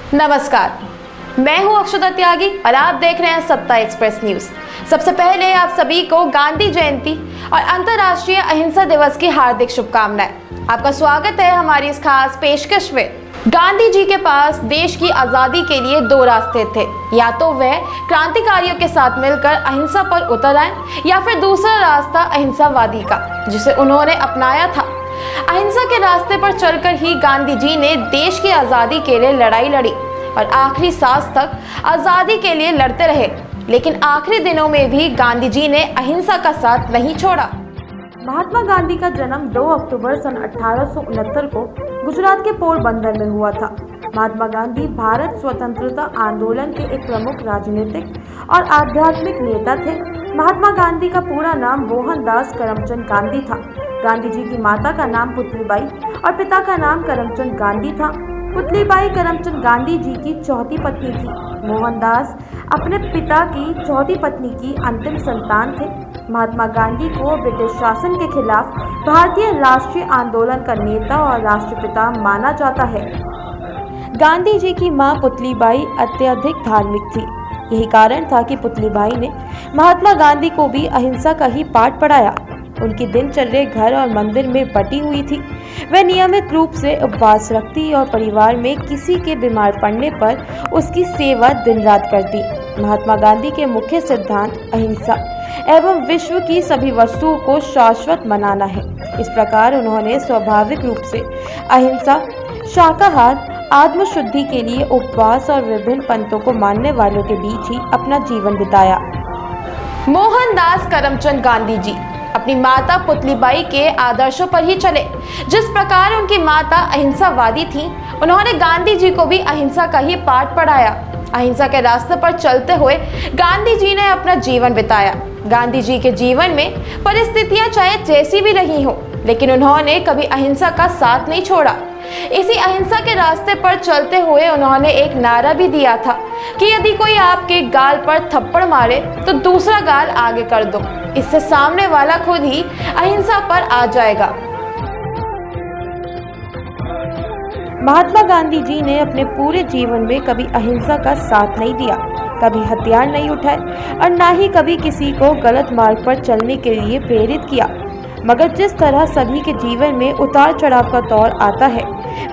नमस्कार, मैं हूं अक्षता त्यागी और आप देख रहे हैं सत्ता एक्सप्रेस न्यूज। सबसे पहले आप सभी को गांधी जयंती और अंतर्राष्ट्रीय अहिंसा दिवस की हार्दिक शुभकामनाएं। आपका स्वागत है हमारी इस खास पेशकश में। गांधी जी के पास देश की आजादी के लिए दो रास्ते थे, या तो वह क्रांतिकारियों के साथ मिलकर अहिंसा पर उतर आए या फिर दूसरा रास्ता अहिंसावादी का, जिसे उन्होंने अपनाया था। अहिंसा के रास्ते पर चलकर ही गांधी जी ने देश की आजादी के लिए लड़ाई लड़ी और आखिरी सांस तक आजादी के लिए लड़ते रहे। लेकिन आखिरी दिनों में भी गांधी जी ने अहिंसा का साथ नहीं छोड़ा। महात्मा गांधी का जन्म 2 अक्टूबर सन 1869 को गुजरात के पोरबंदर में हुआ था। महात्मा गांधी भारत स्वतंत्रता आंदोलन के एक प्रमुख राजनीतिक और आध्यात्मिक नेता थे। महात्मा गांधी का पूरा नाम मोहनदास करमचंद गांधी था। गांधी जी की माता का नाम पुतलीबाई और पिता का नाम करमचंद गांधी था। पुतलीबाई करमचंद गांधी जी की चौथी पत्नी थी। मोहनदास अपने पिता की चौथी पत्नी की अंतिम संतान थे। महात्मा गांधी को ब्रिटिश शासन के खिलाफ भारतीय राष्ट्रीय आंदोलन का नेता और राष्ट्रपिता माना जाता है। गांधी जी की मां पुतलीबाई अत्यधिक धार्मिक थी। यही कारण था कि पुतलीबाई ने महात्मा गांधी को भी अहिंसा का ही पाठ पढ़ाया। उनकी दिनचर्या घर और मंदिर में बटी हुई थी। वह नियमित रूप से उपवास रखती और परिवार में किसी के बीमार पड़ने पर उसकी सेवा दिन रात करती। महात्मा गांधी के मुख्य सिद्धांत अहिंसा एवं विश्व की सभी वस्तुओं को शाश्वत बनाना है। इस प्रकार उन्होंने स्वाभाविक रूप से अहिंसा, शाकाहार, आत्मशुद्धि के लिए उपवास और विभिन्न पंथों को मानने वालों के बीच ही अपना जीवन बिताया। मोहनदास करमचंद गांधी जी अपनी माता पुतलीबाई के आदर्शों पर ही चले। जिस प्रकार उनकी माता अहिंसावादी थी, उन्होंने गांधी जी को भी अहिंसा का ही पाठ पढ़ाया। अहिंसा के रास्ते पर चलते हुए गांधी जी ने अपना जीवन बिताया। गांधी जी के जीवन में परिस्थितियां चाहे जैसी भी रही हो, लेकिन उन्होंने कभी अहिंसा का साथ नहीं छोड़ा। इसी अहिंसा के रास्ते पर चलते हुए उन्होंने एक नारा भी दिया था कि यदि कोई आपके गाल पर थप्पड़ मारे तो दूसरा गाल आगे कर दो, इससे सामने वाला खुद ही अहिंसा पर आ जाएगा। महात्मा गांधी जी ने अपने पूरे जीवन में कभी अहिंसा का साथ नहीं दिया, कभी हथियार नहीं उठाए और ना ही कभी किसी को गलत मार्ग पर चलने के लिए प्रेरित किया। मगर जिस तरह सभी के जीवन में उतार चढ़ाव का दौर आता है,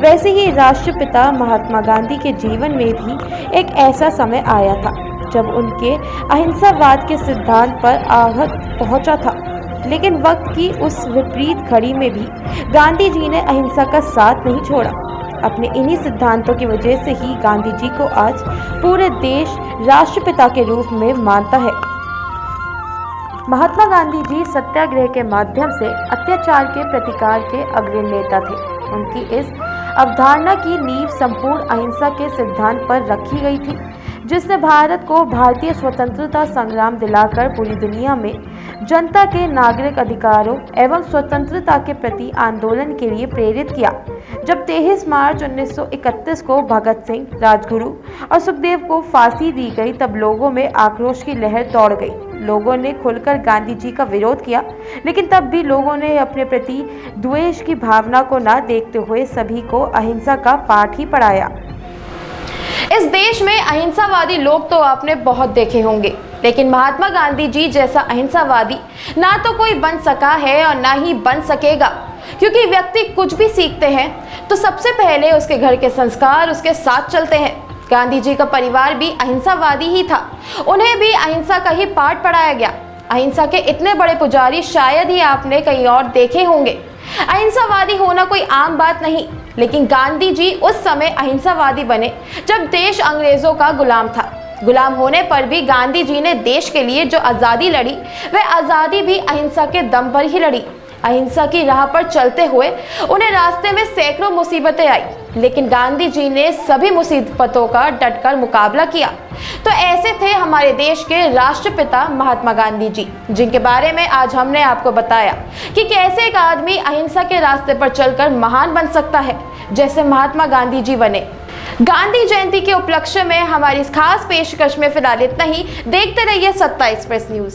वैसे ही राष्ट्रपिता महात्मा गांधी के जीवन में भी एक ऐसा समय आया था जब उनके अहिंसावाद के सिद्धांत पर आघात पहुंचा था। लेकिन वक्त की उस विपरीत घड़ी में भी गांधी जी ने अहिंसा का साथ नहीं छोड़ा। अपने इन्हीं सिद्धांतों की वजह से ही गांधी जी को आज पूरे देश राष्ट्रपिता के रूप में मानता है। महात्मा गांधी जी सत्याग्रह के माध्यम से अत्याचार के प्रतिकार के अग्रणी नेता थे। उनकी इस अवधारणा की नींव संपूर्ण अहिंसा के सिद्धांत पर रखी गई थी, जिसने भारत को भारतीय स्वतंत्रता संग्राम दिलाकर पूरी दुनिया में जनता के नागरिक अधिकारों एवं स्वतंत्रता के प्रति आंदोलन के लिए प्रेरित किया। जब 23 मार्च 1931 को भगत सिंह, राजगुरु और सुखदेव को फांसी दी गई, तब लोगों में आक्रोश की लहर दौड़ गई। लोगों ने खुलकर गांधी जी का विरोध किया, लेकिन तब भी लोगों ने अपने प्रति द्वेष की भावना को न देखते हुए सभी को अहिंसा का पाठ ही पढ़ाया। इस देश में अहिंसावादी लोग तो आपने बहुत देखे होंगे, लेकिन महात्मा गांधी जी जैसा अहिंसावादी ना तो कोई बन सका है और ना ही बन सकेगा। क्योंकि व्यक्ति कुछ भी सीखते हैं तो सबसे पहले उसके घर के संस्कार उसके साथ चलते हैं। गांधी जी का परिवार भी अहिंसावादी ही था। उन्हें भी अहिंसा का ही पाठ पढ़ाया गया। अहिंसा के इतने बड़े पुजारी शायद ही आपने कहीं और देखे होंगे। अहिंसावादी होना कोई आम बात नहीं, लेकिन गांधी जी उस समय अहिंसावादी बने जब देश अंग्रेजों का गुलाम था। गुलाम होने पर भी गांधी जी ने देश के लिए जो आज़ादी लड़ी, वह आज़ादी भी अहिंसा के दम पर ही लड़ी। अहिंसा की राह पर चलते हुए उन्हें रास्ते में सैकड़ों मुसीबतें आई, लेकिन गांधी जी ने सभी मुसीबतों का डटकर मुकाबला किया। तो ऐसे थे हमारे देश के राष्ट्रपिता महात्मा गांधी जी, जिनके बारे में आज हमने आपको बताया कि कैसे एक आदमी अहिंसा के रास्ते पर चलकर महान बन सकता है, जैसे महात्मा गांधी जी बने। गांधी जयंती के उपलक्ष्य में हमारी इस खास पेशकश में फिलहाल इतना ही। देखते रहिए सत्ता एक्सप्रेस न्यूज।